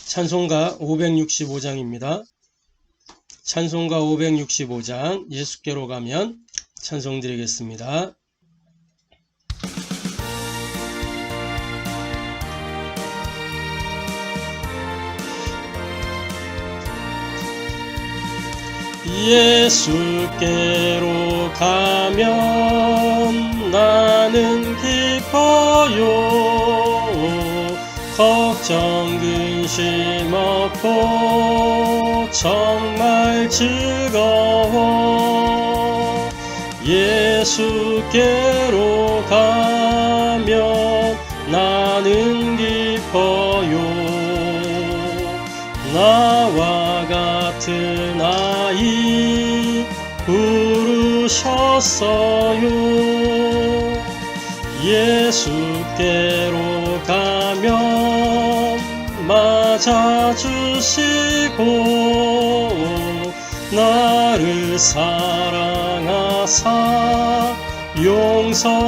찬송가 565장입니다. 찬송가 565장 예수께로 가면 찬송 드리겠습니다. 예수께로 가면 나는 기뻐요. 걱정 근심 없고 정말 즐거워. 예수께로 가면 나는 기뻐요. 나와 같은 아이 부르셨어요. 예수께로 가면 맞아주시고 나를 사랑하사 용서하셔요.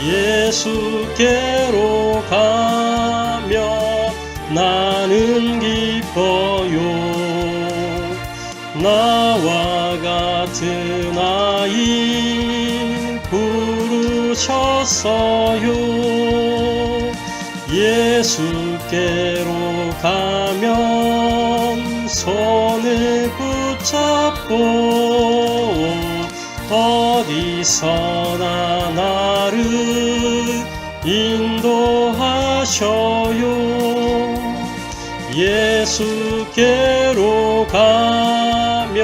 예수께로 가면 나는 기뻐요. 나와 같은 아이 부르셨어요. 예수께로 가면 손을 붙잡고 어디서나 나를 인도하셔요. 예수께로 가면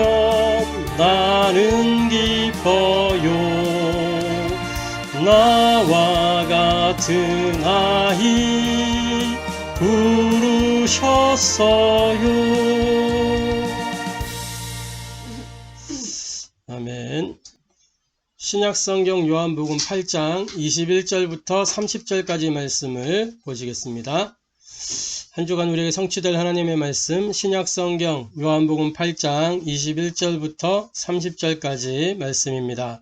나는 기뻐요. 나와 같은 아이 부르셨어요. 아멘. 신약성경 요한복음 8장 21절부터 30절까지 말씀을 보시겠습니다. 한 주간 우리에게 성취될 하나님의 말씀, 신약성경 요한복음 8장 21절부터 30절까지 말씀입니다.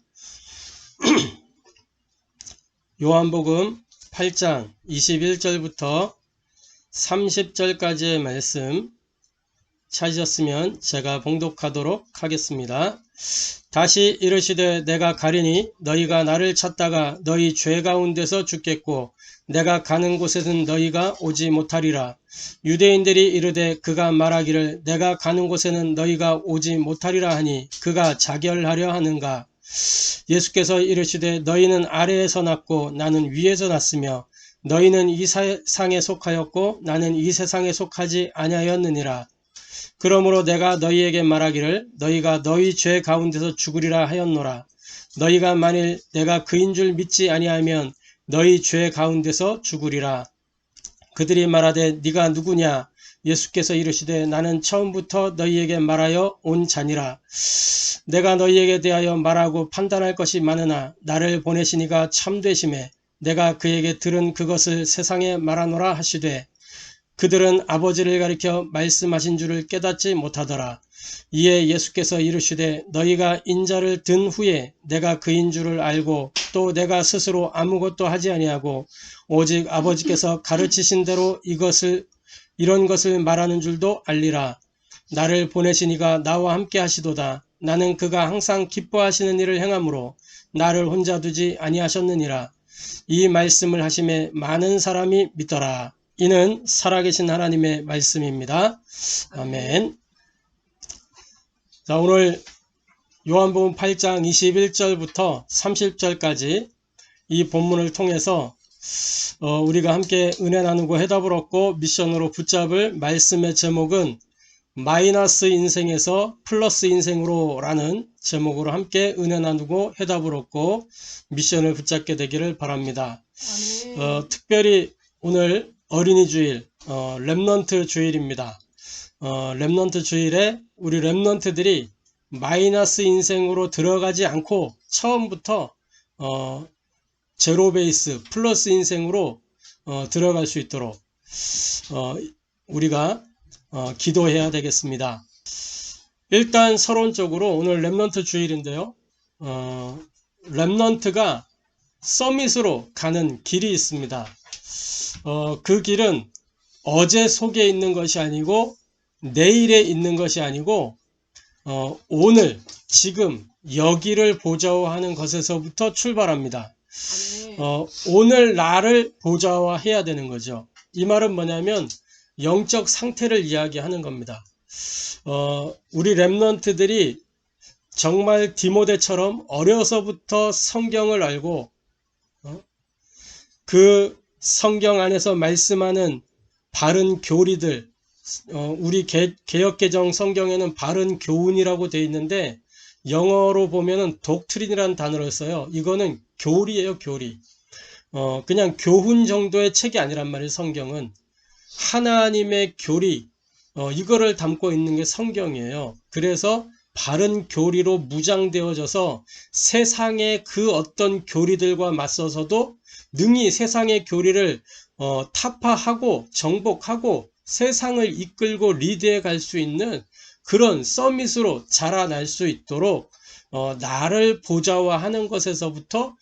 요한복음 8장 21절부터 30절까지의 말씀 찾으셨으면 제가 봉독하도록 하겠습니다. 다시 이르시되 내가 가리니 너희가 나를 찾다가 너희 죄 가운데서 죽겠고 내가 가는 곳에는 너희가 오지 못하리라. 유대인들이 이르되 그가 말하기를 내가 가는 곳에는 너희가 오지 못하리라 하니 그가 자결하려 하는가. 예수께서 이르시되 너희는 아래에서 났고 나는 위에서 났으며 너희는 이 세상에 속하였고 나는 이 세상에 속하지 아니하였느니라. 그러므로 내가 너희에게 말하기를 너희가 너희 죄 가운데서 죽으리라 하였노라. 너희가 만일 내가 그인 줄 믿지 아니하면 너희 죄 가운데서 죽으리라. 그들이 말하되 네가 누구냐? 예수께서 이르시되 나는 처음부터 너희에게 말하여 온 자니라. 내가 너희에게 대하여 말하고 판단할 것이 많으나 나를 보내시니가 참되심에 내가 그에게 들은 그것을 세상에 말하노라 하시되 그들은 아버지를 가리켜 말씀하신 줄을 깨닫지 못하더라. 이에 예수께서 이르시되 너희가 인자를 든 후에 내가 그인 줄을 알고 또 내가 스스로 아무것도 하지 아니하고 오직 아버지께서 가르치신 대로 이런 것을 말하는 줄도 알리라. 나를 보내시니가 나와 함께 하시도다. 나는 그가 항상 기뻐하시는 일을 행함으로 나를 혼자 두지 아니하셨느니라. 이 말씀을 하심에 많은 사람이 믿더라. 이는 살아계신 하나님의 말씀입니다. 아멘. 자, 오늘 요한복음 8장 21절부터 30절까지 이 본문을 통해서 우리가 함께 은혜 나누고 해답을 얻고 미션으로 붙잡을 말씀의 제목은 마이너스 인생에서 플러스 인생으로 라는 제목으로 함께 은혜 나누고 해답을 얻고 미션을 붙잡게 되기를 바랍니다. 특별히 오늘 어린이 주일, 렘넌트 주일입니다. 렘넌트 주일에 우리 렘넌트들이 마이너스 인생으로 들어가지 않고 처음부터 제로 베이스 플러스 인생으로 들어갈 수 있도록 우리가 기도해야 되겠습니다. 일단 서론적으로 오늘 렘넌트 주일인데요. 렘넌트가 서밋으로 가는 길이 있습니다. 그 길은 어제 속에 있는 것이 아니고 내일에 있는 것이 아니고 오늘 지금 여기를 보좌화하는 것에서부터 출발합니다. 오늘 나를 보좌화해야 되는 거죠. 이 말은 뭐냐면 영적 상태를 이야기하는 겁니다. 우리 렘넌트들이 정말 디모데처럼 어려서부터 성경을 알고 그 성경 안에서 말씀하는 바른 교리들, 우리 개역개정 성경에는 바른 교훈이라고 되어 있는데 영어로 보면은 독트린이라는 단어를 써요. 이거는 교리예요, 교리. 그냥 교훈 정도의 책이 아니란 말이에요, 성경은. 하나님의 교리, 이거를 담고 있는 게 성경이에요. 그래서 바른 교리로 무장되어져서 세상의 그 어떤 교리들과 맞서서도 능히 세상의 교리를 타파하고 정복하고 세상을 이끌고 리드해 갈 수 있는 그런 서밋으로 자라날 수 있도록 나를 보좌화하는 것에서부터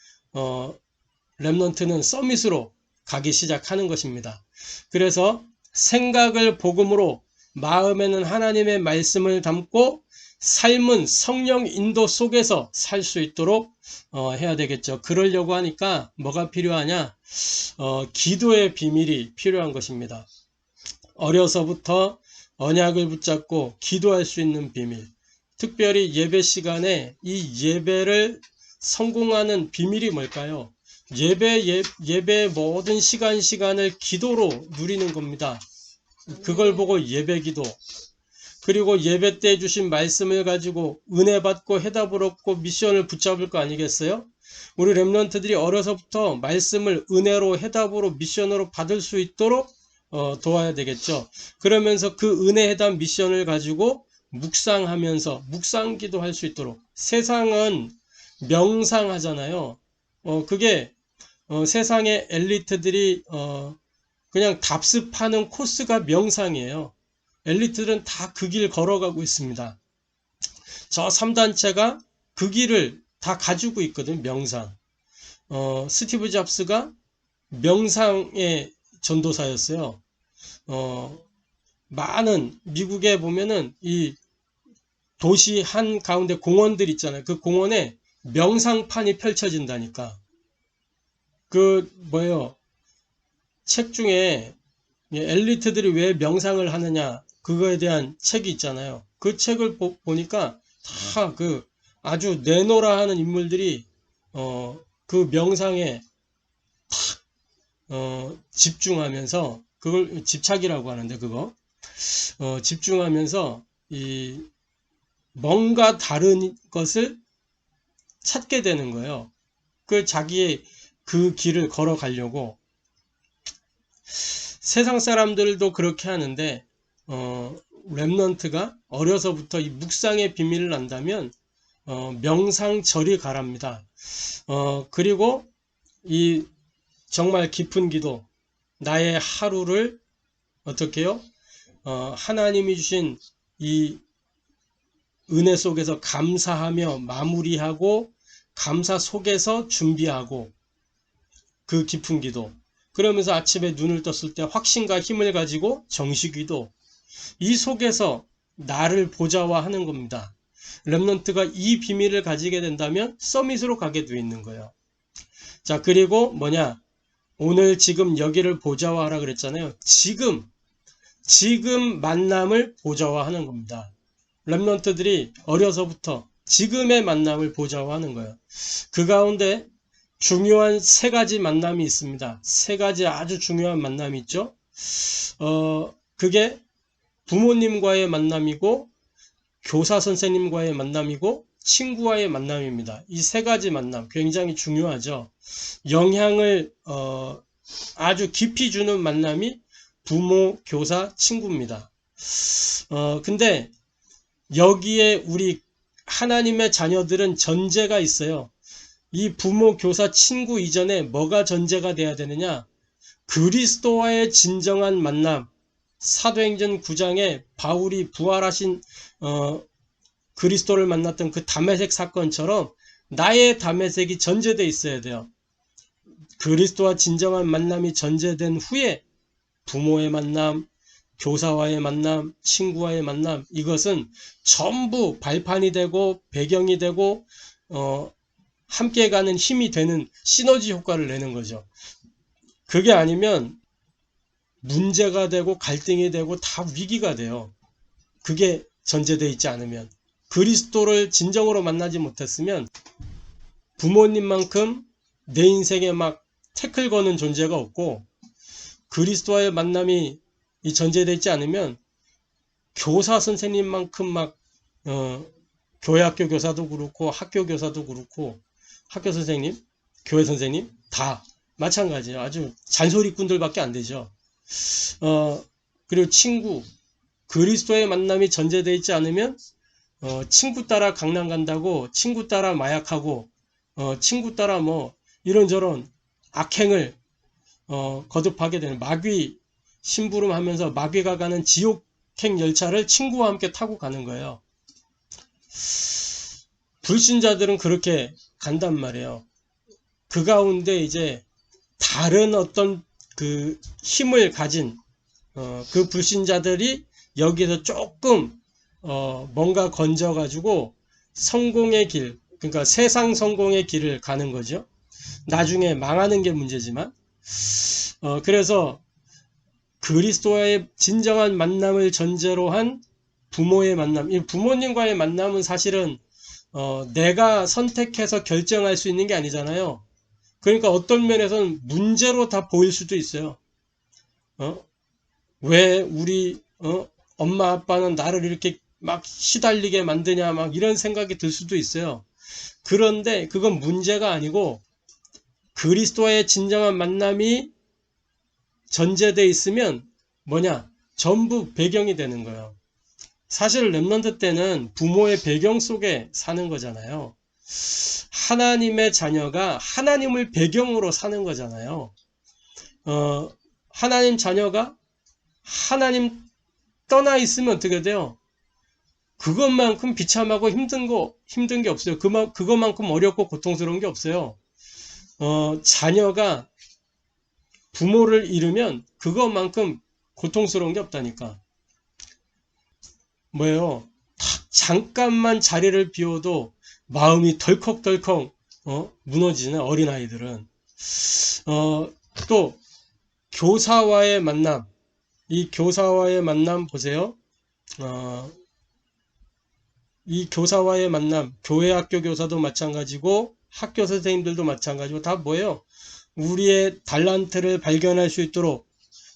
렘넌트는 서밋으로 가기 시작하는 것입니다. 그래서 생각을 복음으로, 마음에는 하나님의 말씀을 담고 삶은 성령 인도 속에서 살 수 있도록 해야 되겠죠. 그러려고 하니까 뭐가 필요하냐? 기도의 비밀이 필요한 것입니다. 어려서부터 언약을 붙잡고 기도할 수 있는 비밀, 특별히 예배 시간에 이 예배를 성공하는 비밀이 뭘까요? 예배의 모든 시간을 기도로 누리는 겁니다. 그걸 보고 예배 기도. 그리고 예배 때 주신 말씀을 가지고 은혜 받고 해답을 얻고 미션을 붙잡을 거 아니겠어요? 우리 렘넌트들이 어려서부터 말씀을 은혜로 해답으로 미션으로 받을 수 있도록 도와야 되겠죠. 그러면서 그 은혜 해답 미션을 가지고 묵상하면서 묵상기도 할 수 있도록. 세상은 명상하잖아요. 그게 세상의 엘리트들이 그냥 답습하는 코스가 명상이에요. 엘리트들은 다 그 길 걸어가고 있습니다. 저 3단체가 그 길을 다 가지고 있거든, 명상. 스티브 잡스가 명상의 전도사였어요. 많은 미국에 보면은 이 도시 한 가운데 공원들 있잖아요. 그 공원에 명상판이 펼쳐진다니까. 책 중에 엘리트들이 왜 명상을 하느냐, 그거에 대한 책이 있잖아요. 그 책을 보니까 다 아주 내노라 하는 인물들이 그 명상에 집중하면서, 그걸 집착이라고 하는데, 집중하면서 뭔가 다른 것을 찾게 되는 거예요. 자기의 그 길을 걸어가려고. 세상 사람들도 그렇게 하는데 렘넌트가 어려서부터 이 묵상의 비밀을 안다면 명상절이 가랍니다. 그리고 이 정말 깊은 기도, 나의 하루를 어떻게 해요? 하나님이 주신 이 은혜 속에서 감사하며 마무리하고 감사 속에서 준비하고 그 깊은 기도. 그러면서 아침에 눈을 떴을 때 확신과 힘을 가지고 정식기도. 이 속에서 나를 보좌화하는 겁니다. 렘넌트가 이 비밀을 가지게 된다면 서밋으로 가게 돼 있는 거예요. 자, 그리고 오늘 지금 여기를 보좌화하라 그랬잖아요. 지금 만남을 보좌화하는 겁니다. 렘넌트들이 어려서부터 지금의 만남을 보좌화하는 거예요. 그 가운데 중요한 3가지 만남이 있습니다. 3가지 아주 중요한 만남이 있죠. 그게 부모님과의 만남이고, 교사 선생님과의 만남이고, 친구와의 만남입니다. 이 3가지 만남 굉장히 중요하죠. 영향을 아주 깊이 주는 만남이 부모, 교사, 친구입니다. 근데 여기에 우리 하나님의 자녀들은 전제가 있어요. 이 부모, 교사, 친구 이전에 뭐가 전제가 돼야 되느냐? 그리스도와의 진정한 만남. 사도행전 9장에 바울이 부활하신 그리스도를 만났던 그 다메섹 사건처럼 나의 다메섹이 전제되어 있어야 돼요. 그리스도와 진정한 만남이 전제된 후에 부모의 만남, 교사와의 만남, 친구와의 만남, 이것은 전부 발판이 되고 배경이 되고 함께 가는 힘이 되는 시너지 효과를 내는 거죠. 그게 아니면 문제가 되고 갈등이 되고 다 위기가 돼요. 그게 전제되어 있지 않으면. 그리스도를 진정으로 만나지 못했으면 부모님만큼 내 인생에 막 태클 거는 존재가 없고, 그리스도와의 만남이 전제되어 있지 않으면 교사 선생님만큼 막 교회 학교 교사도 그렇고 학교 교사도 그렇고 학교 선생님, 교회 선생님 다 마찬가지예요. 아주 잔소리꾼들밖에 안 되죠. 그리고 친구, 그리스도의 만남이 전제되어 있지 않으면 친구 따라 강남 간다고, 친구 따라 마약하고, 친구 따라 뭐 이런저런 악행을 거듭하게 되는, 마귀 심부름하면서 마귀가 가는 지옥행 열차를 친구와 함께 타고 가는 거예요. 불신자들은 그렇게 간단 말이에요. 그 가운데 이제 다른 어떤 그 힘을 가진 그 불신자들이 여기서 조금 뭔가 건져가지고 성공의 길, 그러니까 세상 성공의 길을 가는 거죠. 나중에 망하는 게 문제지만, 그래서 그리스도와의 진정한 만남을 전제로 한 부모의 만남, 이 부모님과의 만남은 사실은 내가 선택해서 결정할 수 있는 게 아니잖아요. 그러니까 어떤 면에서는 문제로 다 보일 수도 있어요. 왜 우리 엄마 아빠는 나를 이렇게 막 시달리게 만드냐, 막 이런 생각이 들 수도 있어요. 그런데 그건 문제가 아니고 그리스도와의 진정한 만남이 전제되어 있으면 뭐냐, 전부 배경이 되는 거예요. 사실 렘넌트 때는 부모의 배경 속에 사는 거잖아요. 하나님의 자녀가 하나님을 배경으로 사는 거잖아요. 하나님 자녀가 하나님 떠나 있으면 어떻게 돼요? 그것만큼 비참하고 힘든 게 없어요. 그것만큼 어렵고 고통스러운 게 없어요. 자녀가 부모를 잃으면 그것만큼 고통스러운 게 없다니까. 뭐예요? 잠깐만 자리를 비워도 마음이 덜컥덜컥 무너지는 어린아이들은. 또 교사와의 만남, 이 교사와의 만남 보세요. 이 교사와의 만남, 교회 학교 교사도 마찬가지고 학교 선생님들도 마찬가지고 다 뭐예요? 우리의 달란트를 발견할 수 있도록,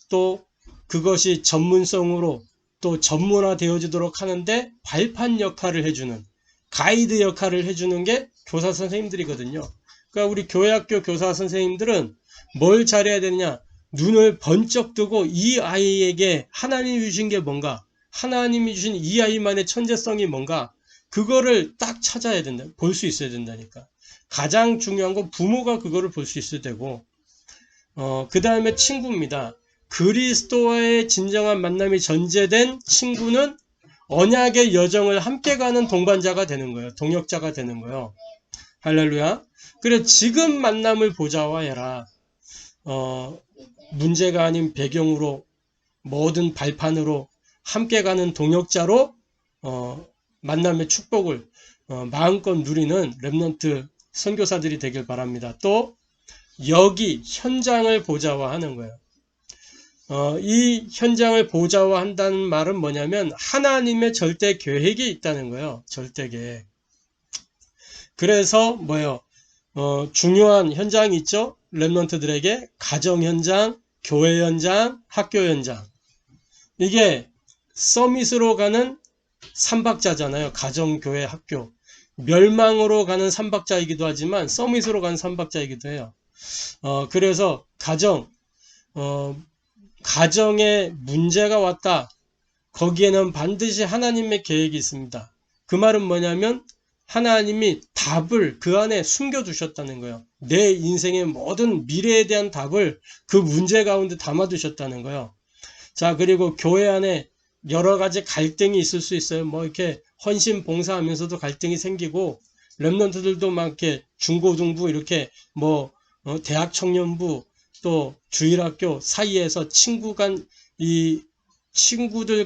또 그것이 전문성으로 또 전문화 되어지도록 하는데 발판 역할을 해주는, 가이드 역할을 해주는 게 교사 선생님들이거든요. 그러니까 우리 교회 학교 교사 선생님들은 뭘 잘해야 되느냐? 눈을 번쩍 뜨고 이 아이에게 하나님이 주신 게 뭔가, 하나님이 주신 이 아이만의 천재성이 뭔가, 그거를 딱 찾아야 된다. 볼 수 있어야 된다니까. 가장 중요한 건 부모가 그거를 볼 수 있어야 되고, 그 다음에 친구입니다. 그리스도와의 진정한 만남이 전제된 친구는 언약의 여정을 함께 가는 동반자가 되는 거예요. 동역자가 되는 거예요. 할렐루야. 그래, 지금 만남을 보좌화 해라. 문제가 아닌 배경으로, 모든 발판으로 함께 가는 동역자로 만남의 축복을 마음껏 누리는 렘넌트 선교사들이 되길 바랍니다. 또 여기 현장을 보좌화하는 거예요. 이 현장을 보좌화한다는 말은 뭐냐면 하나님의 절대 계획이 있다는 거예요. 절대 계획. 그래서 뭐예요? 중요한 현장이 있죠. 렘넌트들에게 가정 현장, 교회 현장, 학교 현장. 이게 서밋으로 가는 삼박자잖아요. 가정, 교회, 학교. 멸망으로 가는 삼박자이기도 하지만 서밋으로 가는 삼박자이기도 해요. 그래서 가정에 문제가 왔다. 거기에는 반드시 하나님의 계획이 있습니다. 그 말은 뭐냐면 하나님이 답을 그 안에 숨겨두셨다는 거예요. 내 인생의 모든 미래에 대한 답을 그 문제 가운데 담아두셨다는 거예요. 자, 그리고 교회 안에 여러 가지 갈등이 있을 수 있어요. 뭐 이렇게 헌신 봉사하면서도 갈등이 생기고, 렘넌트들도 막 이렇게 중고등부 이렇게 뭐 대학 청년부 또 주일학교 사이에서 친구들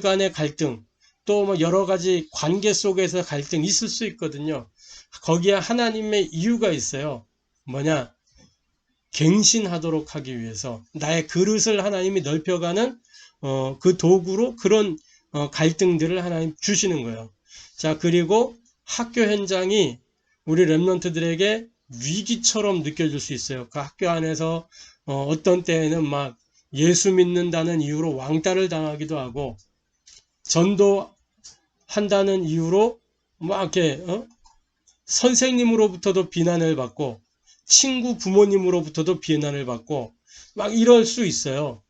간의 갈등 또 뭐 여러 가지 관계 속에서 갈등 있을 수 있거든요. 거기에 하나님의 이유가 있어요. 뭐냐? 갱신하도록 하기 위해서 나의 그릇을 하나님이 넓혀가는 그 도구로 그런 갈등들을 하나님 주시는 거예요. 자, 그리고 학교 현장이 우리 렘넌트들에게 위기처럼 느껴질 수 있어요. 그 학교 안에서 어떤 때에는 막 예수 믿는다는 이유로 왕따를 당하기도 하고 전도한다는 이유로 막 이렇게 선생님으로부터도 비난을 받고 친구 부모님으로부터도 비난을 받고 막 이럴 수 있어요.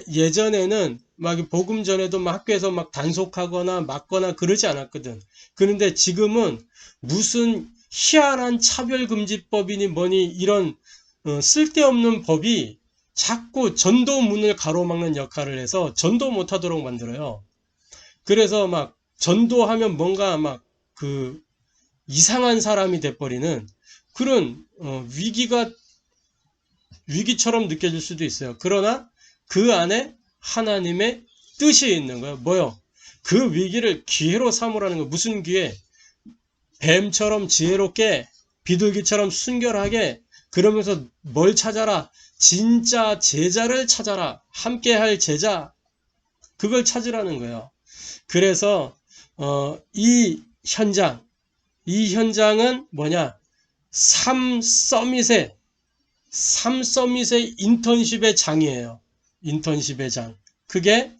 예전에는 막 복음 전에도 막 학교에서 막 단속하거나 맞거나 그러지 않았거든. 그런데 지금은 무슨 희한한 차별금지법이니 뭐니 이런 쓸데없는 법이 자꾸 전도문을 가로막는 역할을 해서 전도 못하도록 만들어요. 그래서 막 전도하면 뭔가 막 이상한 사람이 돼버리는 그런 위기처럼 느껴질 수도 있어요. 그러나 그 안에 하나님의 뜻이 있는 거예요. 뭐요? 그 위기를 기회로 삼으라는 거예요. 무슨 기회? 뱀처럼 지혜롭게 비둘기처럼 순결하게 그러면서 뭘 찾아라? 진짜 제자를 찾아라. 함께할 제자. 그걸 찾으라는 거예요. 그래서 이 현장은 뭐냐? 3서밋의 인턴십의 장이에요. 인턴십의 장. 그게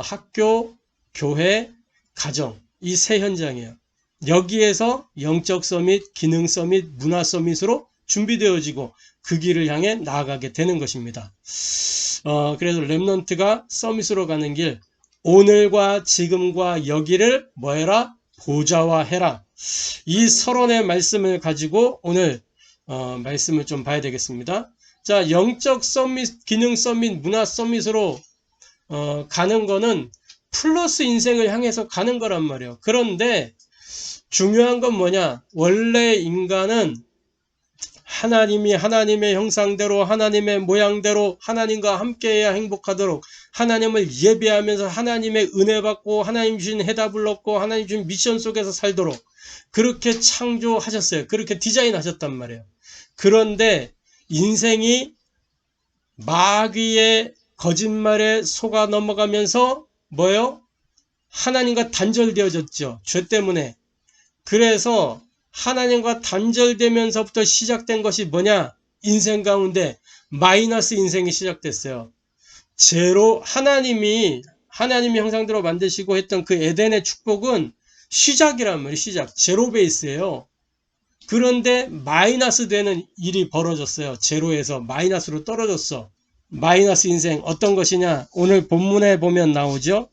학교, 교회, 가정 이 세 현장이에요. 여기에서 영적 서밋, 기능 서밋, 문화 서밋으로 준비되어지고 그 길을 향해 나아가게 되는 것입니다. 그래서 렘넌트가 서밋으로 가는 길, 오늘과 지금과 여기를 뭐해라? 보좌화해라. 이 서론의 말씀을 가지고 오늘 말씀을 좀 봐야 되겠습니다. 자, 영적 서밋, 기능 서밋, 문화 서밋으로 가는 거는 플러스 인생을 향해서 가는 거란 말이에요. 그런데 중요한 건 뭐냐? 원래 인간은 하나님이 하나님의 형상대로 하나님의 모양대로 하나님과 함께해야 행복하도록 하나님을 예배하면서 하나님의 은혜 받고 하나님 주신 해답을 얻고 하나님 주신 미션 속에서 살도록 그렇게 창조하셨어요. 그렇게 디자인하셨단 말이에요. 그런데 인생이 마귀의 거짓말에 속아 넘어가면서 뭐예요? 하나님과 단절되어졌죠. 죄 때문에. 그래서 하나님과 단절되면서부터 시작된 것이 뭐냐? 인생 가운데 마이너스 인생이 시작됐어요. 제로, 하나님이 형상대로 만드시고 했던 그 에덴의 축복은 시작이란 말이에요. 시작. 제로 베이스예요. 그런데 마이너스 되는 일이 벌어졌어요. 제로에서 마이너스로 떨어졌어. 마이너스 인생 어떤 것이냐? 오늘 본문에 보면 나오죠.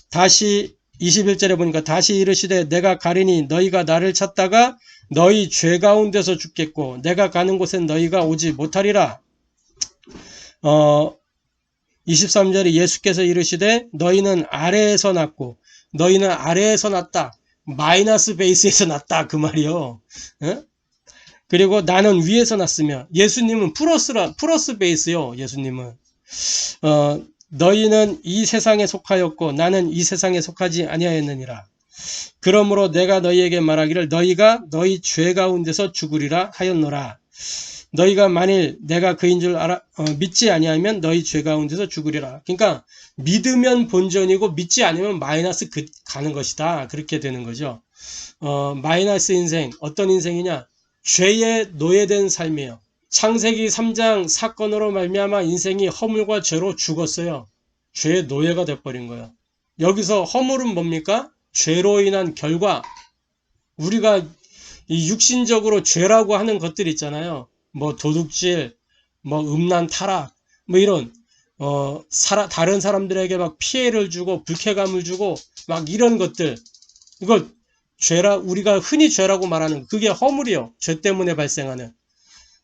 다시 21절에 보니까 다시 이르시되 내가 가리니 너희가 나를 찾다가 너희 죄 가운데서 죽겠고 내가 가는 곳엔 너희가 오지 못하리라. 23절에 예수께서 이르시되 너희는 아래에서 났고 너희는 아래에서 났다. 마이너스 베이스에서 났다 그 말이요. 그리고 나는 위에서 났으며 예수님은 플러스 베이스요. 예수님은 너희는 이 세상에 속하였고 나는 이 세상에 속하지 아니하였느니라. 그러므로 내가 너희에게 말하기를 너희가 너희 죄 가운데서 죽으리라 하였노라. 너희가 만일 내가 그인 줄 믿지 아니하면 너희 죄 가운데서 죽으리라. 그러니까 믿으면 본전이고 믿지 않으면 마이너스 가는 것이다. 그렇게 되는 거죠. 마이너스 인생 어떤 인생이냐? 죄에 노예된 삶이에요. 창세기 3장 사건으로 말미암아 인생이 허물과 죄로 죽었어요. 죄의 노예가 돼버린 거예요. 여기서 허물은 뭡니까? 죄로 인한 결과. 우리가 이 육신적으로 죄라고 하는 것들 있잖아요. 뭐 도둑질, 뭐 음란 타락, 뭐 이런 다른 사람들에게 막 피해를 주고 불쾌감을 주고 막 이런 것들. 이걸 우리가 흔히 죄라고 말하는 그게 허물이요. 죄 때문에 발생하는.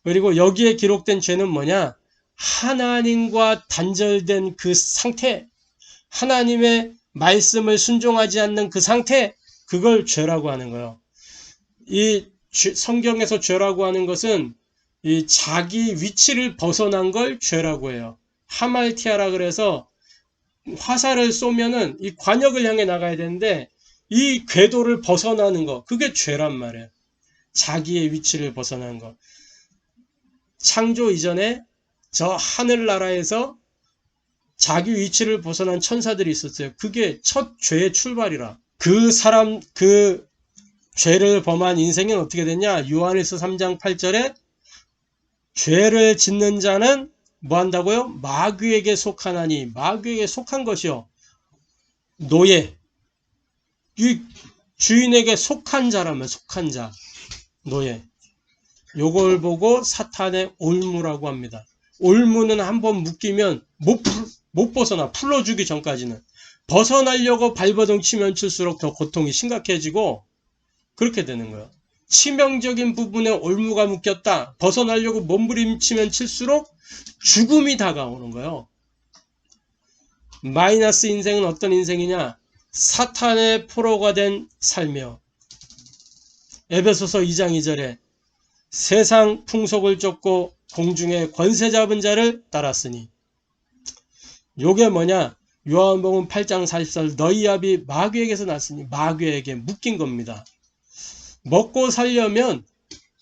그리고 여기에 기록된 죄는 뭐냐? 하나님과 단절된 그 상태, 하나님의 말씀을 순종하지 않는 그 상태, 그걸 죄라고 하는 거예요. 이 성경에서 죄라고 하는 것은 이 자기 위치를 벗어난 걸 죄라고 해요. 하말티아라 그래서 화살을 쏘면은 이 관역을 향해 나가야 되는데 이 궤도를 벗어나는 거, 그게 죄란 말이에요. 자기의 위치를 벗어난 거. 창조 이전에 저 하늘나라에서 자기 위치를 벗어난 천사들이 있었어요. 그게 첫 죄의 출발이라. 그 죄를 범한 인생은 어떻게 됐냐? 요한일서 3장 8절에 죄를 짓는 자는 뭐 한다고요? 마귀에게 속하나니, 마귀에게 속한 것이요. 노예. 이 주인에게 속한 자라면 속한 자. 노예. 요걸 보고 사탄의 올무라고 합니다. 올무는 한번 묶이면 못 벗어나. 풀어주기 전까지는. 벗어나려고 발버둥 치면 칠수록 더 고통이 심각해지고 그렇게 되는 거예요. 치명적인 부분에 올무가 묶였다. 벗어나려고 몸부림치면 칠수록 죽음이 다가오는 거예요. 마이너스 인생은 어떤 인생이냐? 사탄의 포로가 된 삶이요. 에베소서 2장 2절에 세상 풍속을 쫓고 공중에 권세 잡은 자를 따랐으니, 요게 뭐냐? 요한복음 8장 44절 너희 압이 마귀에게서 났으니, 마귀에게 묶인 겁니다. 먹고 살려면,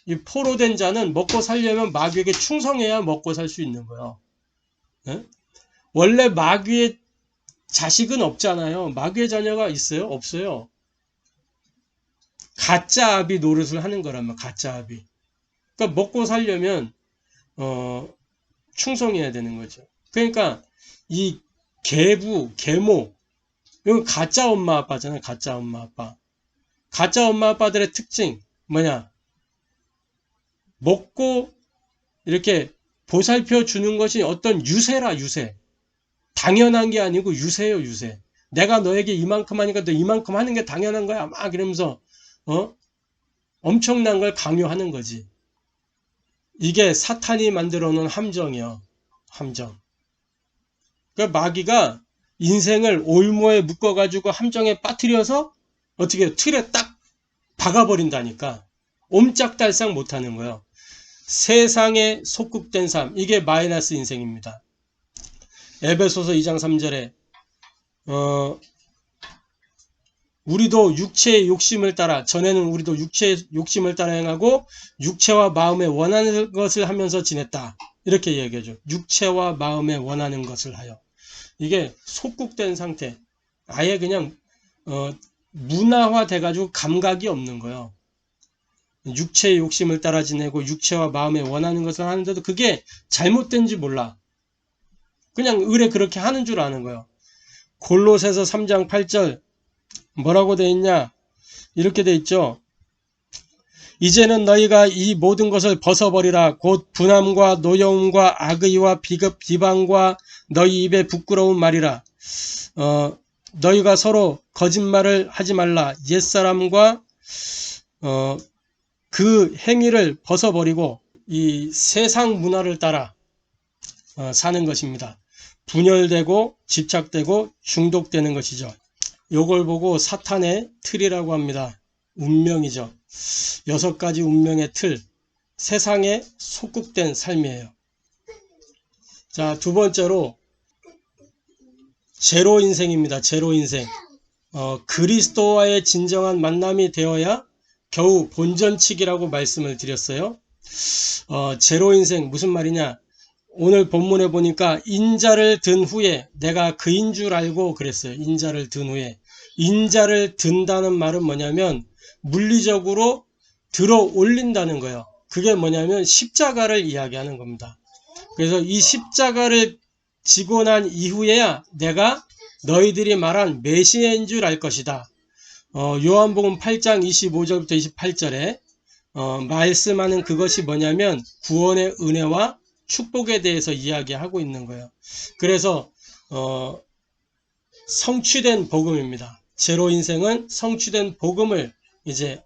이 포로된 자는 먹고 살려면 마귀에게 충성해야 먹고 살 수 있는 거예요. 네? 원래 마귀의 자식은 없잖아요. 마귀의 자녀가 있어요? 없어요. 가짜 아비 노릇을 하는 거라면, 가짜 아비. 그러니까 먹고 살려면 충성해야 되는 거죠. 그러니까 이 계부, 계모, 이건 가짜 엄마 아빠잖아요. 가짜 엄마 아빠. 가짜 엄마 아빠들의 특징 뭐냐? 먹고 이렇게 보살펴 주는 것이 어떤 유세라, 유세. 당연한 게 아니고 유세요, 유세. 내가 너에게 이만큼 하니까 너 이만큼 하는 게 당연한 거야. 막 이러면서 엄청난 걸 강요하는 거지. 이게 사탄이 만들어 놓은 함정이요. 함정. 그러니까 마귀가 인생을 올무에 묶어가지고 함정에 빠뜨려서 어떻게 틀에 딱 박아버린다니까. 옴짝달싹 못하는 거예요. 세상에 속국된 삶. 이게 마이너스 인생입니다. 에베소서 2장 3절에 우리도 육체의 욕심을 따라, 전에는 우리도 육체의 욕심을 따라 행하고 육체와 마음에 원하는 것을 하면서 지냈다. 이렇게 얘기하죠. 육체와 마음에 원하는 것을 하여. 이게 속국된 상태. 아예 그냥 문화화 돼가지고 감각이 없는 거예요. 육체의 욕심을 따라 지내고 육체와 마음에 원하는 것을 하는데도 그게 잘못된지 몰라. 그냥 의뢰 그렇게 하는 줄 아는 거예요. 골로새서 3장 8절 뭐라고 돼 있냐? 이렇게 돼 있죠. 이제는 너희가 이 모든 것을 벗어버리라. 곧 분함과 노여움과 악의와 비방과 너희 입에 부끄러운 말이라. 너희가 서로 거짓말을 하지 말라. 옛사람과 그 행위를 벗어버리고 이 세상 문화를 따라 사는 것입니다. 분열되고 집착되고 중독되는 것이죠. 요걸 보고 사탄의 틀이라고 합니다. 운명이죠. 6가지 운명의 틀, 세상에 속국된 삶이에요. 자, 두 번째로 제로 인생입니다. 제로 인생. 그리스도와의 진정한 만남이 되어야 겨우 본전치기라고 말씀을 드렸어요. 제로 인생 무슨 말이냐? 오늘 본문에 보니까 인자를 든 후에, 내가 그인 줄 알고 그랬어요. 인자를 든 후에. 인자를 든다는 말은 뭐냐면 물리적으로 들어 올린다는 거예요. 그게 뭐냐면 십자가를 이야기하는 겁니다. 그래서 이 십자가를 지고 난 이후에야 내가 너희들이 말한 메시아인 줄 알 것이다. 요한복음 8장 25절부터 28절에 말씀하는 그것이 뭐냐면 구원의 은혜와 축복에 대해서 이야기하고 있는 거예요. 그래서 성취된 복음입니다. 제로 인생은 성취된 복음을 이제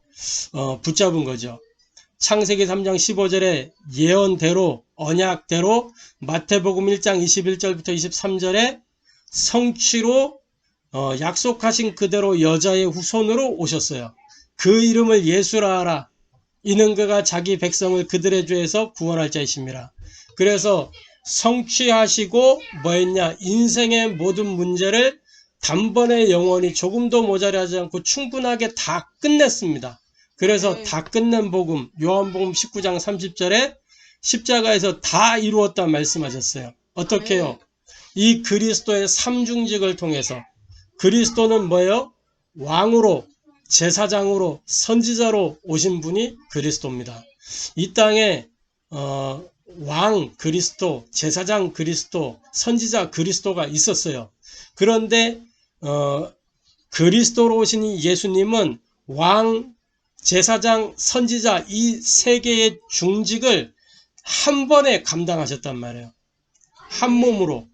붙잡은 거죠. 창세기 3장 15절에 예언대로, 언약대로, 마태복음 1장 21절부터 23절에 성취로 약속하신 그대로 여자의 후손으로 오셨어요. 그 이름을 예수라 하라. 이는 그가 자기 백성을 그들의 죄에서 구원할 자이심이라. 그래서 성취하시고 뭐했냐? 인생의 모든 문제를 단번에 영원히 조금도 모자라지 않고 충분하게 다 끝냈습니다. 그래서 다 끝낸 복음, 요한복음 19장 30절에 십자가에서 다 이루었다 말씀하셨어요. 어떻게 해요? 이 그리스도의 삼중직을 통해서. 그리스도는 뭐예요? 왕으로, 제사장으로, 선지자로 오신 분이 그리스도입니다. 이 땅에 왕 그리스도, 제사장 그리스도, 선지자 그리스도가 있었어요. 그런데 그리스도로 오신 예수님은 왕, 제사장, 선지자 이 세 개의 중직을 한 번에 감당하셨단 말이에요. 한 몸으로.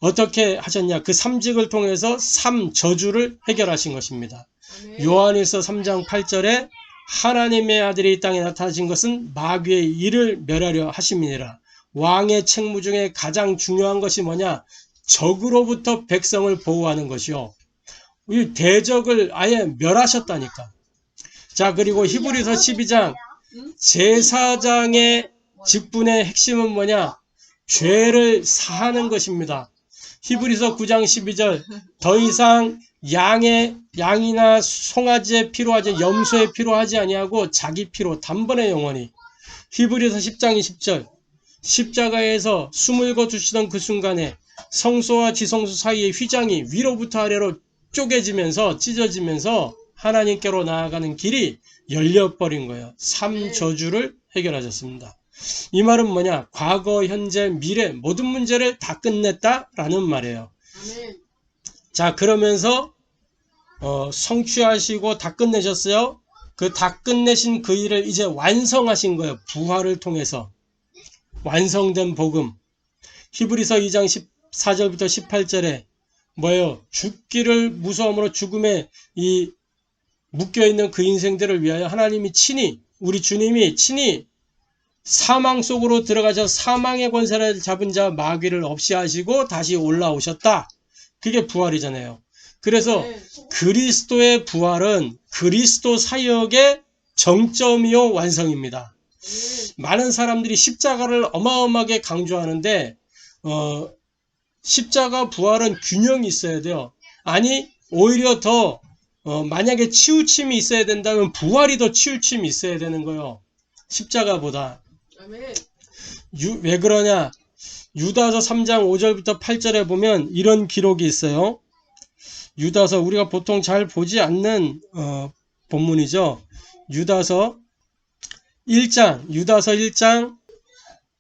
어떻게 하셨냐? 그 삼직을 통해서 삼저주를 해결하신 것입니다. 요한일서 3장 8절에 하나님의 아들이 이 땅에 나타나신 것은 마귀의 일을 멸하려 하심이니라. 왕의 책무 중에 가장 중요한 것이 뭐냐? 적으로부터 백성을 보호하는 것이요. 이 대적을 아예 멸하셨다니까. 자, 그리고 히브리서 12장 제사장의 직분의 핵심은 뭐냐? 죄를 사하는 것입니다. 히브리서 9장 12절 더 이상 양이나 송아지의 피로 하지 염소의 피로 하지 아니하고 자기 피로 단번에 영원히. 히브리서 10장 20절 십자가에서 숨을 거두시던 그 순간에 성소와 지성소 사이의 휘장이 위로부터 아래로 쪼개지면서 찢어지면서 하나님께로 나아가는 길이 열려버린 거예요. 삼저주를 해결하셨습니다. 이 말은 뭐냐? 과거, 현재, 미래 모든 문제를 다 끝냈다라는 말이에요. 자, 그러면서 성취하시고 다 끝내셨어요. 그 다 끝내신 그 일을 이제 완성하신 거예요. 부활을 통해서 완성된 복음. 히브리서 2장 14절부터 18절에 뭐예요? 죽기를 무서움으로 죽음에 이 묶여있는 그 인생들을 위하여 하나님이 친히, 우리 주님이 친히 사망 속으로 들어가셔 사망의 권세를 잡은 자 마귀를 없이 하시고 다시 올라오셨다. 그게 부활이잖아요. 그래서 그리스도의 부활은 그리스도 사역의 정점이요 완성입니다. 많은 사람들이 십자가를 어마어마하게 강조하는데 십자가 부활은 균형이 있어야 돼요. 아니 오히려 더 만약에 치우침이 있어야 된다면 부활이 더 치우침이 있어야 되는 거예요. 십자가보다. 왜 그러냐? 유다서 3장 5절부터 8절에 보면 이런 기록이 있어요. 유다서 우리가 보통 잘 보지 않는 본문이죠. 유다서 1장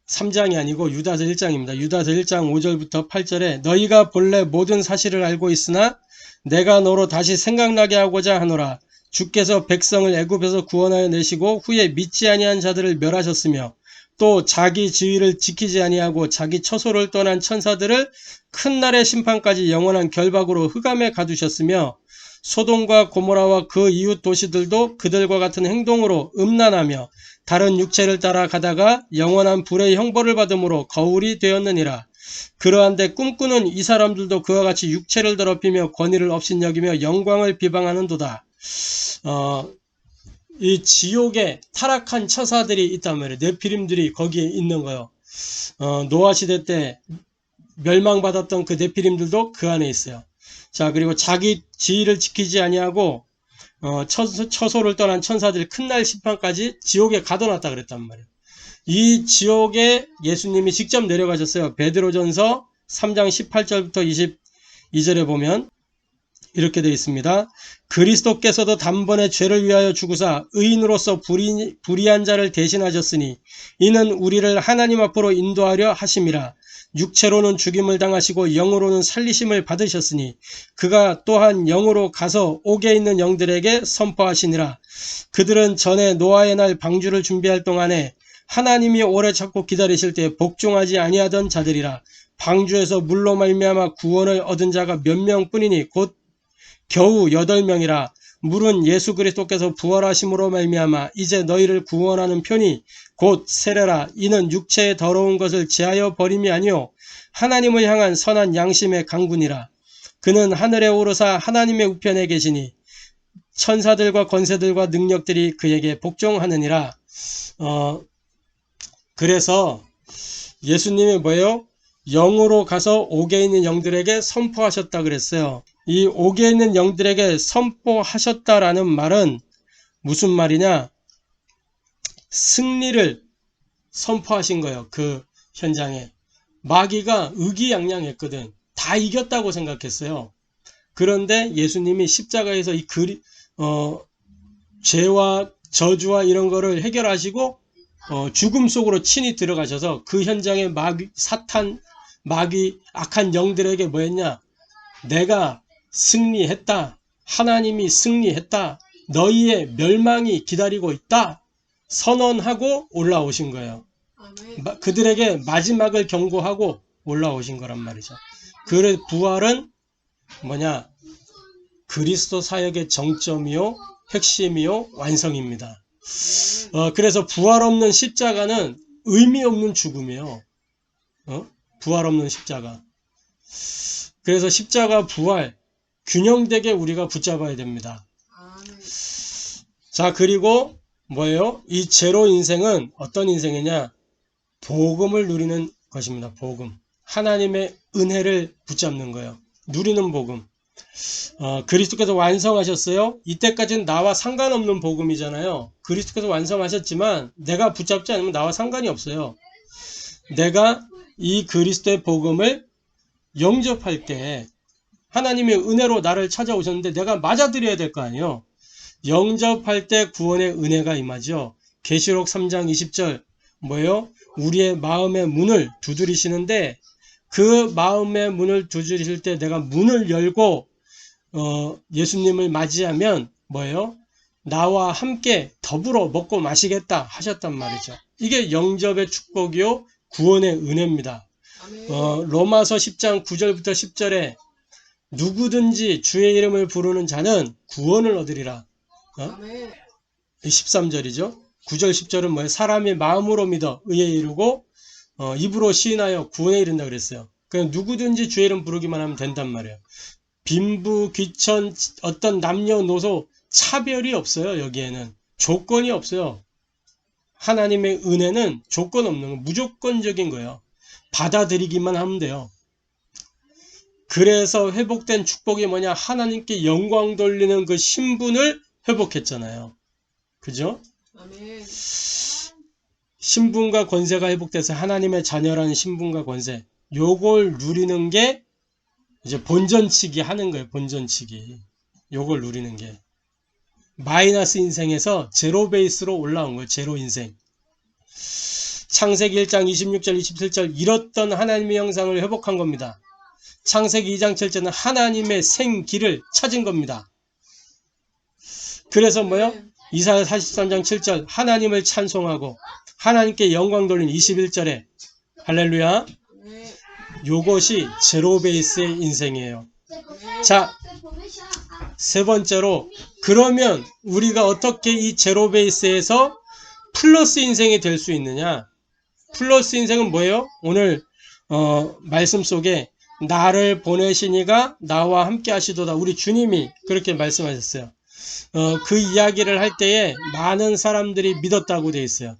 3장이 아니고 유다서 1장입니다. 유다서 1장 5절부터 8절에 너희가 본래 모든 사실을 알고 있으나 내가 너로 다시 생각나게 하고자 하노라. 주께서 백성을 애굽에서 구원하여 내시고 후에 믿지 아니한 자들을 멸하셨으며 또 자기 지위를 지키지 아니하고 자기 처소를 떠난 천사들을 큰 날의 심판까지 영원한 결박으로 흑암에 가두셨으며 소돔과 고모라와 그 이웃 도시들도 그들과 같은 행동으로 음란하며 다른 육체를 따라 가다가 영원한 불의 형벌을 받음으로 거울이 되었느니라. 그러한데 꿈꾸는 이 사람들도 그와 같이 육체를 더럽히며 권위를 업신여기며 영광을 비방하는도다. 이 지옥에 타락한 처사들이 있단 말이에요. 네피림들이 거기에 있는 거예요. 노아 시대 때 멸망받았던 그 네피림들도 그 안에 있어요. 자, 그리고 자기 지위를 지키지 아니하고 처소를 떠난 천사들 큰날 심판까지 지옥에 가둬놨다 그랬단 말이에요. 이 지옥에 예수님이 직접 내려가셨어요. 베드로전서 3장 18절부터 22절에 보면 이렇게 되어 있습니다. 그리스도께서도 단번에 죄를 위하여 죽으사 의인으로서 불의한 자를 대신하셨으니 이는 우리를 하나님 앞으로 인도하려 하심이라. 육체로는 죽임을 당하시고 영으로는 살리심을 받으셨으니 그가 또한 영으로 가서 옥에 있는 영들에게 선포하시니라. 그들은 전에 노아의 날 방주를 준비할 동안에 하나님이 오래 찾고 기다리실 때 복종하지 아니하던 자들이라. 방주에서 물로 말미암아 구원을 얻은 자가 몇 명뿐이니 곧 겨우 8명이라. 물은 예수 그리스도께서 부활하심으로 말미암아 이제 너희를 구원하는 편이 곧 세례라. 이는 육체의 더러운 것을 제하여 버림이 아니요 하나님을 향한 선한 양심의 강군이라. 그는 하늘에 오르사 하나님의 우편에 계시니 천사들과 권세들과 능력들이 그에게 복종하느니라. 그래서 예수님이 뭐예요? 영으로 가서 옥에 있는 영들에게 선포하셨다 그랬어요. 이 옥에 있는 영들에게 선포하셨다라는 말은 무슨 말이냐? 승리를 선포하신 거예요. 그 현장에. 마귀가 의기양양했거든. 다 이겼다고 생각했어요. 그런데 예수님이 십자가에서 이 죄와 저주와 이런 거를 해결하시고 죽음 속으로 친히 들어가셔서 그 현장에 마귀, 악한 영들에게 뭐 했냐? 내가 승리했다. 하나님이 승리했다. 너희의 멸망이 기다리고 있다. 선언하고 올라오신 거예요. 그들에게 마지막을 경고하고 올라오신 거란 말이죠. 그 부활은 뭐냐? 그리스도 사역의 정점이요, 핵심이요, 완성입니다. 그래서 부활 없는 십자가는 의미 없는 죽음이에요. 부활 없는 십자가. 그래서 십자가 부활 균형되게 우리가 붙잡아야 됩니다. 자, 그리고 뭐예요? 이 제로 인생은 어떤 인생이냐? 복음을 누리는 것입니다. 복음. 하나님의 은혜를 붙잡는 거예요. 누리는 복음. 그리스도께서 완성하셨어요. 이때까지는 나와 상관없는 복음이잖아요. 그리스도께서 완성하셨지만 내가 붙잡지 않으면 나와 상관이 없어요. 내가 이 그리스도의 복음을 영접할 때 하나님의 은혜로 나를 찾아오셨는데 내가 맞아들여야 될 거 아니에요. 영접할 때 구원의 은혜가 임하죠. 계시록 3장 20절 뭐예요? 우리의 마음의 문을 두드리시는데 그 마음의 문을 두드리실 때 내가 문을 열고 예수님을 맞이하면 뭐예요? 나와 함께 더불어 먹고 마시겠다 하셨단 말이죠. 이게 영접의 축복이요 구원의 은혜입니다. 로마서 10장 9절부터 10절에 누구든지 주의 이름을 부르는 자는 구원을 얻으리라. 13절이죠. 9절 10절은 뭐예요? 사람이 마음으로 믿어 의에 이르고 입으로 시인하여 구원에 이른다 그랬어요. 그냥 누구든지 주의 이름 부르기만 하면 된단 말이에요. 빈부, 귀천, 어떤 남녀노소 차별이 없어요. 여기에는 조건이 없어요. 하나님의 은혜는 조건 없는 거, 무조건적인 거예요. 받아들이기만 하면 돼요. 그래서 회복된 축복이 뭐냐? 하나님께 영광 돌리는 그 신분을 회복했잖아요. 그죠? 아멘. 신분과 권세가 회복돼서 하나님의 자녀라는 신분과 권세, 요걸 누리는 게 이제 본전치기 하는 거예요. 본전치기. 요걸 누리는 게 마이너스 인생에서 제로 베이스로 올라온 거예요. 제로 인생. 창세기 1장 26절 27절 잃었던 하나님의 형상을 회복한 겁니다. 창세기 2장 7절은 하나님의 생기를 찾은 겁니다. 그래서 뭐요? 이사야 43장 7절 하나님을 찬송하고 하나님께 영광 돌린 21절에 할렐루야. 요것이 제로 베이스의 인생이에요. 자, 세 번째로 그러면 우리가 어떻게 이 제로 베이스에서 플러스 인생이 될 수 있느냐? 플러스 인생은 뭐예요? 오늘 말씀 속에 나를 보내시니가 나와 함께 하시도다. 우리 주님이 그렇게 말씀하셨어요. 그 이야기를 할 때에 많은 사람들이 믿었다고 되어 있어요.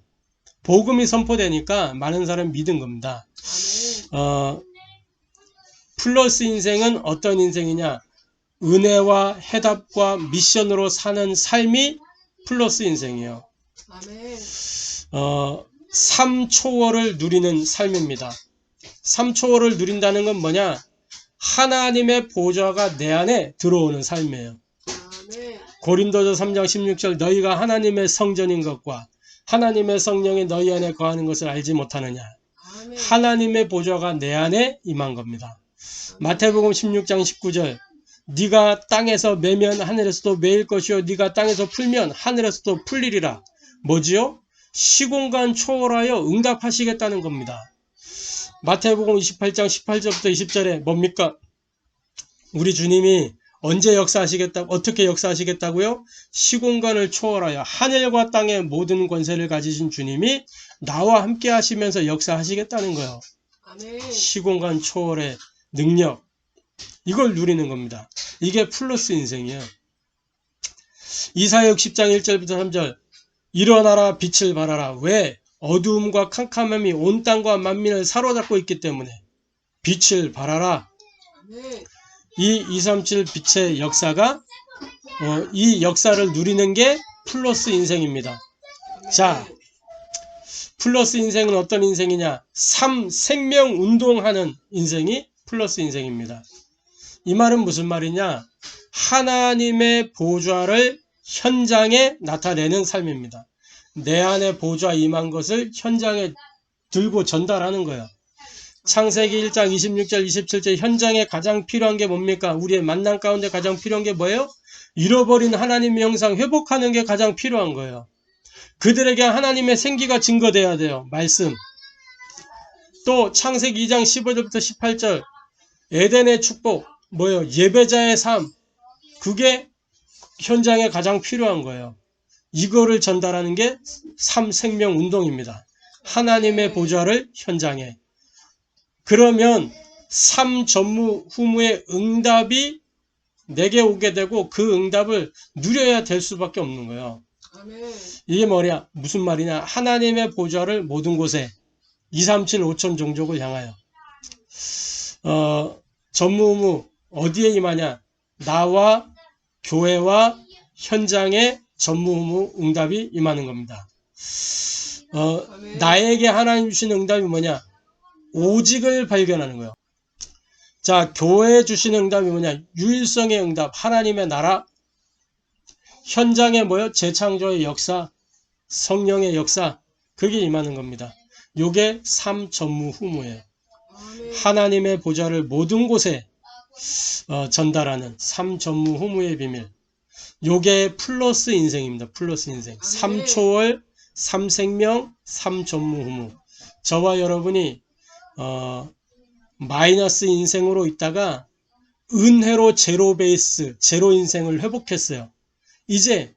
복음이 선포되니까 많은 사람이 믿은 겁니다. 플러스 인생은 어떤 인생이냐? 은혜와 해답과 미션으로 사는 삶이 플러스 인생이에요. 삶 초월을 누리는 삶입니다. 삶 초월을 누린다는 건 뭐냐? 하나님의 보좌가 내 안에 들어오는 삶이에요. 고린도서 3장 16절 너희가 하나님의 성전인 것과 하나님의 성령이 너희 안에 거하는 것을 알지 못하느냐. 하나님의 보좌가 내 안에 임한 겁니다. 마태복음 16장 19절 네가 땅에서 매면 하늘에서도 매일 것이요 네가 땅에서 풀면 하늘에서도 풀리리라. 뭐지요? 시공간 초월하여 응답하시겠다는 겁니다. 마태복음 28장 18절부터 20절에 뭡니까? 우리 주님이 언제 역사하시겠다고, 어떻게 역사하시겠다고요? 시공간을 초월하여 하늘과 땅의 모든 권세를 가지신 주님이 나와 함께 하시면서 역사하시겠다는 거예요. 아멘. 시공간 초월의 능력, 이걸 누리는 겁니다. 이게 플러스 인생이에요. 이사야 60장 1절부터 3절. 일어나라 빛을 발하라. 왜? 어두움과 캄캄함이 온 땅과 만민을 사로잡고 있기 때문에 빛을 발하라. 이 237 빛의 역사가 이 역사를 누리는 게 플러스 인생입니다. 자, 플러스 인생은 어떤 인생이냐? 생명 운동하는 인생이 플러스 인생입니다. 이 말은 무슨 말이냐? 하나님의 보좌를 현장에 나타내는 삶입니다. 내 안에 보좌 임한 것을 현장에 들고 전달하는 거예요. 창세기 1장 26절 27절 현장에 가장 필요한 게 뭡니까? 우리의 만남 가운데 가장 필요한 게 뭐예요? 잃어버린 하나님의 형상 회복하는 게 가장 필요한 거예요. 그들에게 하나님의 생기가 증거돼야 돼요. 말씀. 또 창세기 2장 15절부터 18절 에덴의 축복 뭐예요? 예배자의 삶. 그게 현장에 가장 필요한 거예요. 이거를 전달하는 게 생명 운동입니다. 하나님의 보좌를 현장에. 그러면 전무후무의 응답이 내게 오게 되고 그 응답을 누려야 될 수밖에 없는 거예요. 이게 뭐냐? 무슨 말이냐? 하나님의 보좌를 모든 곳에 237 5천 종족을 향하여 전무후무 어디에 임하냐? 나와 교회와 현장에 전무후무 응답이 임하는 겁니다. 나에게 하나님 주신 응답이 뭐냐? 오직을 발견하는 거예요. 자, 교회에 주신 응답이 뭐냐? 유일성의 응답, 하나님의 나라, 현장에 뭐요? 재창조의 역사, 성령의 역사, 그게 임하는 겁니다. 요게 전무후무예요. 하나님의 보좌를 모든 곳에 전달하는 전무후무의 비밀. 요게 플러스 인생입니다. 플러스 인생. 3초월, 3생명, 3전무후무. 저와 여러분이 마이너스 인생으로 있다가 은혜로 제로 베이스, 제로 인생을 회복했어요. 이제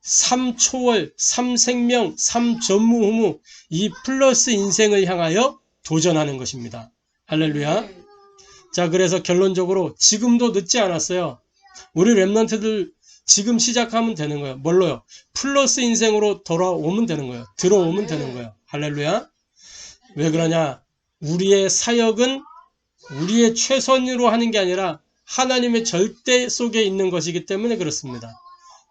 3초월, 3생명, 3전무후무 이 플러스 인생을 향하여 도전하는 것입니다. 할렐루야. 자, 그래서 결론적으로 지금도 늦지 않았어요. 우리 랩런트들 지금 시작하면 되는 거예요. 뭘로요? 플러스 인생으로 돌아오면 되는 거예요. 들어오면 되는 거예요. 할렐루야. 왜 그러냐? 우리의 사역은 우리의 최선으로 하는 게 아니라 하나님의 절대 속에 있는 것이기 때문에 그렇습니다.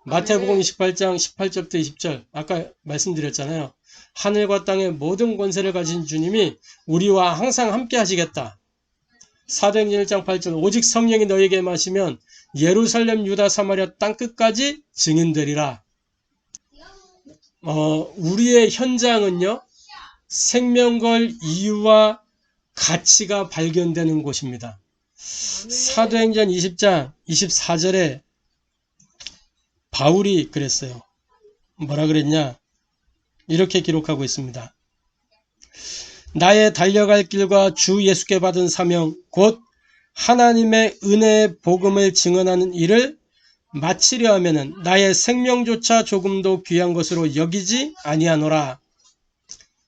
마태복음 28장 18절부터 20절 아까 말씀드렸잖아요. 하늘과 땅의 모든 권세를 가진 주님이 우리와 항상 함께 하시겠다. 사도행전 1장 8절 오직 성령이 너에게 임하시면 예루살렘 유다 사마리아 땅끝까지 증인되리라. 우리의 현장은요. 생명걸 이유와 가치가 발견되는 곳입니다. 사도행전 20장 24절에 바울이 그랬어요. 뭐라 그랬냐? 이렇게 기록하고 있습니다. 나의 달려갈 길과 주 예수께 받은 사명 곧 하나님의 은혜의 복음을 증언하는 일을 마치려 하면은 나의 생명조차 조금도 귀한 것으로 여기지 아니하노라.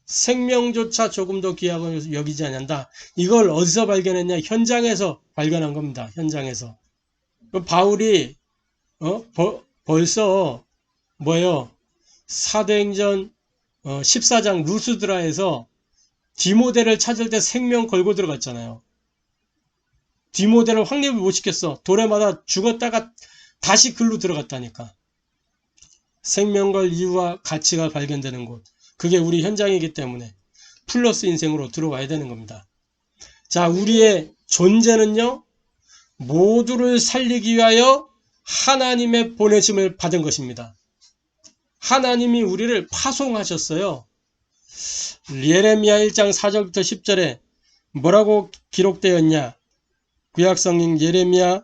생명조차 조금도 귀한 것으로 여기지 아니한다. 이걸 어디서 발견했냐? 현장에서 발견한 겁니다. 현장에서. 바울이 벌써 뭐예요? 사도행전 14장 루스드라에서 디모데를 찾을 때 생명 걸고 들어갔잖아요. 디모데를 확립을 못 시켰어. 돌에 맞아 죽었다가 다시 글로 들어갔다니까. 생명걸 이유와 가치가 발견되는 곳. 그게 우리 현장이기 때문에 플러스 인생으로 들어와야 되는 겁니다. 자, 우리의 존재는요. 모두를 살리기 위하여 하나님의 보내심을 받은 것입니다. 하나님이 우리를 파송하셨어요. 예레미야 1장 4절부터 10절에 뭐라고 기록되었냐? 구약성경 예레미야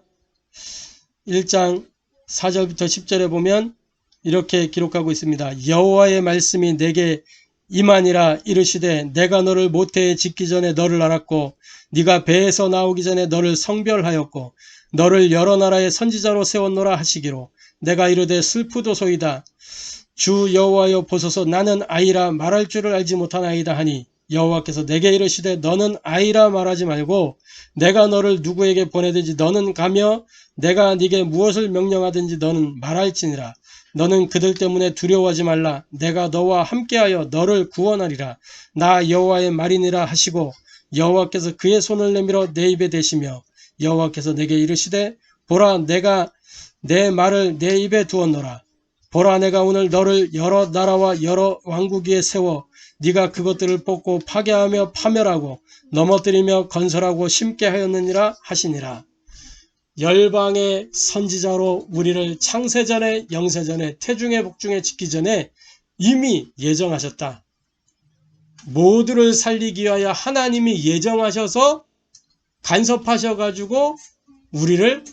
1장 4절부터 10절에 보면 이렇게 기록하고 있습니다. 여호와의 말씀이 내게 임하니라 이르시되 내가 너를 모태에 짓기 전에 너를 알았고 네가 배에서 나오기 전에 너를 성별하였고 너를 여러 나라의 선지자로 세웠노라 하시기로 내가 이르되 슬프도소이다. 주 여호와여 보소서 나는 아이라 말할 줄을 알지 못하나이다 하니 여호와께서 내게 이르시되 너는 아이라 말하지 말고 내가 너를 누구에게 보내든지 너는 가며 내가 네게 무엇을 명령하든지 너는 말할지니라. 너는 그들 때문에 두려워하지 말라. 내가 너와 함께하여 너를 구원하리라. 나 여호와의 말이니라 하시고 여호와께서 그의 손을 내밀어 내 입에 대시며 여호와께서 내게 이르시되 보라 내가 내 말을 내 입에 두었노라. 보라 내가 오늘 너를 여러 나라와 여러 왕국 위에 세워 네가 그것들을 뽑고 파괴하며 파멸하고 넘어뜨리며 건설하고 심게 하였느니라 하시니라. 열방의 선지자로 우리를 창세전에 영세전에 태중에 복중에 짓기 전에 이미 예정하셨다. 모두를 살리기 위하여 하나님이 예정하셔서 간섭하셔가지고 우리를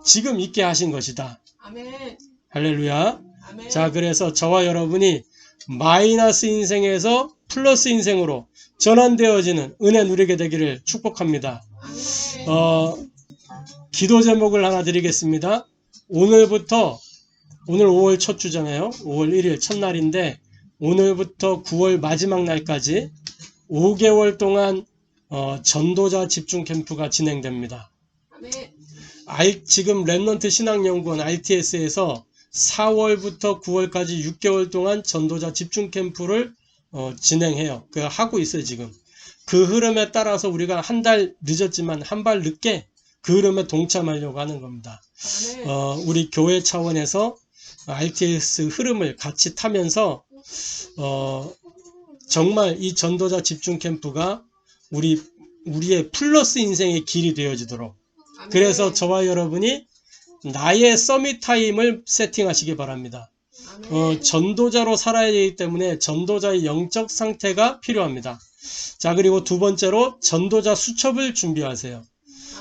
지금 있게 하신 것이다. 아멘. 할렐루야. 아멘. 자, 그래서 저와 여러분이 마이너스 인생에서 플러스 인생으로 전환되어지는 은혜 누리게 되기를 축복합니다. 아멘. 기도 제목을 하나 드리겠습니다. 오늘부터, 오늘 5월 첫 주잖아요. 5월 1일 첫날인데 오늘부터 9월 마지막 날까지 5개월 동안 전도자 집중 캠프가 진행됩니다. 아멘. 지금 렘넌트 신학연구원 RTS에서 4월부터 9월까지 6개월 동안 전도자 집중 캠프를 진행해요. 하고 있어요, 지금. 그 흐름에 따라서 우리가 한 달 늦었지만 한 발 늦게 그 흐름에 동참하려고 하는 겁니다. 아멘. 우리 교회 차원에서 RTS 흐름을 같이 타면서 정말 이 전도자 집중 캠프가 우리의 플러스 인생의 길이 되어지도록, 아멘. 그래서 저와 여러분이 나의 서밋 타임을 세팅하시기 바랍니다. 아멘. 전도자로 살아야 되기 때문에 전도자의 영적 상태가 필요합니다. 자, 그리고 두 번째로 전도자 수첩을 준비하세요.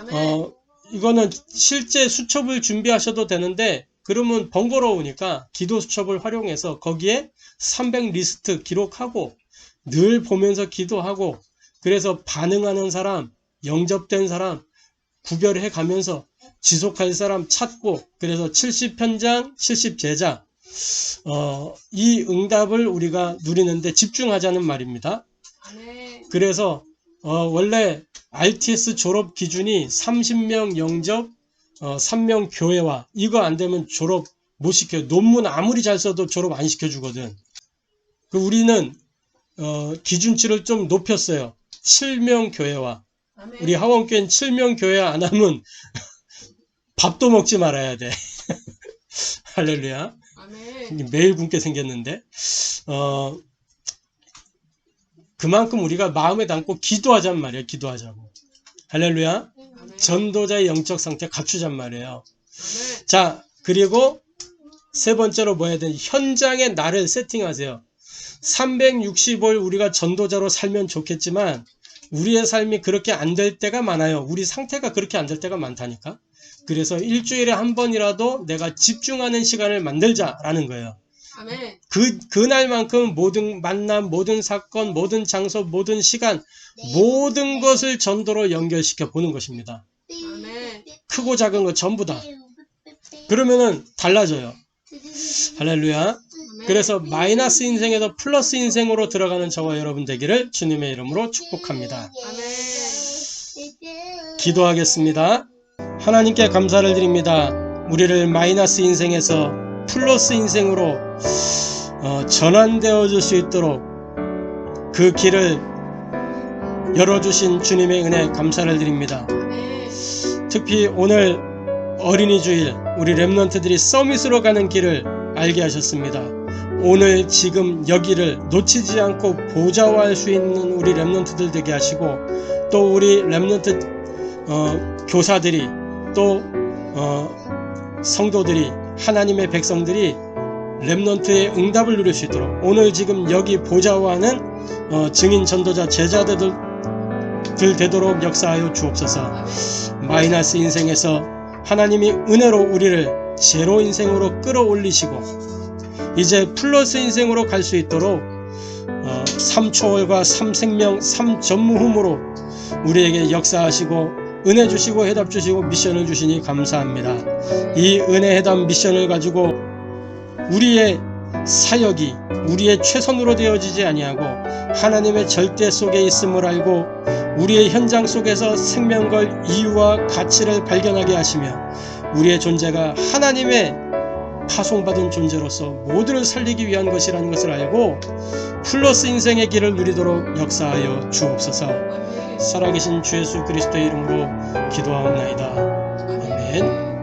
아멘. 이거는 실제 수첩을 준비하셔도 되는데 그러면 번거로우니까 기도 수첩을 활용해서 거기에 300 리스트 기록하고 늘 보면서 기도하고, 그래서 반응하는 사람, 영접된 사람 구별해 가면서 지속할 사람 찾고, 그래서 70현장, 70제자 이 응답을 우리가 누리는데 집중하자는 말입니다. 아멘. 그래서 원래 RTS 졸업 기준이 30명 영접, 3명 교회와, 이거 안 되면 졸업 못 시켜요. 논문 아무리 잘 써도 졸업 안 시켜주거든. 우리는 기준치를 좀 높였어요. 7명 교회와. 아멘. 우리 하원교회는 7명 교회 안 하면 밥도 먹지 말아야 돼. 할렐루야. 아멘. 매일 굶게 생겼는데 그만큼 우리가 마음에 담고 기도하잔 말이에요. 기도하자고. 할렐루야. 아멘. 전도자의 영적 상태 갖추잔 말이에요. 아멘. 자, 그리고 세 번째로 뭐 해야 되는지, 현장에 나를 세팅하세요. 365일 우리가 전도자로 살면 좋겠지만 우리의 삶이 그렇게 안 될 때가 많아요. 우리 상태가 그렇게 안 될 때가 많다니까. 그래서 일주일에 한 번이라도 내가 집중하는 시간을 만들자라는 거예요. 아멘. 그날만큼 모든 만남, 모든 사건, 모든 장소, 모든 시간, 모든 것을 전도로 연결시켜 보는 것입니다. 아멘. 크고 작은 것 전부 다. 그러면은 달라져요. 할렐루야. 아멘. 그래서 마이너스 인생에서 플러스 인생으로 들어가는 저와 여러분 되기를 주님의 이름으로 축복합니다. 아멘. 기도하겠습니다. 하나님께 감사를 드립니다. 우리를 마이너스 인생에서 플러스 인생으로 전환되어 줄 수 있도록 그 길을 열어주신 주님의 은혜 감사를 드립니다. 아멘. 특히 오늘 어린이 주일 우리 렘넌트들이 서밋으로 가는 길을 알게 하셨습니다. 오늘 지금 여기를 놓치지 않고 보좌할 수 있는 우리 렘넌트들 되게 하시고, 또 우리 렘넌트 교사들이, 또 성도들이, 하나님의 백성들이 렘넌트의 응답을 누릴 수 있도록 오늘 지금 여기 보좌하는 증인 전도자 제자들 되도록 역사하여 주옵소서. 마이너스 인생에서 하나님이 은혜로 우리를 제로 인생으로 끌어올리시고 이제 플러스 인생으로 갈 수 있도록 3초월과 3생명 3전무후무로 우리에게 역사하시고 은혜 주시고 해답 주시고 미션을 주시니 감사합니다. 이 은혜 해답 미션을 가지고 우리의 사역이 우리의 최선으로 되어지지 아니하고 하나님의 절대 속에 있음을 알고 우리의 현장 속에서 생명 걸 이유와 가치를 발견하게 하시며 우리의 존재가 하나님의 파송받은 존재로서 모두를 살리기 위한 것이라는 것을 알고 플러스 인생의 길을 누리도록 역사하여 주옵소서. 아멘. 살아계신 주 예수 그리스도의 이름으로 기도하옵나이다. 아멘.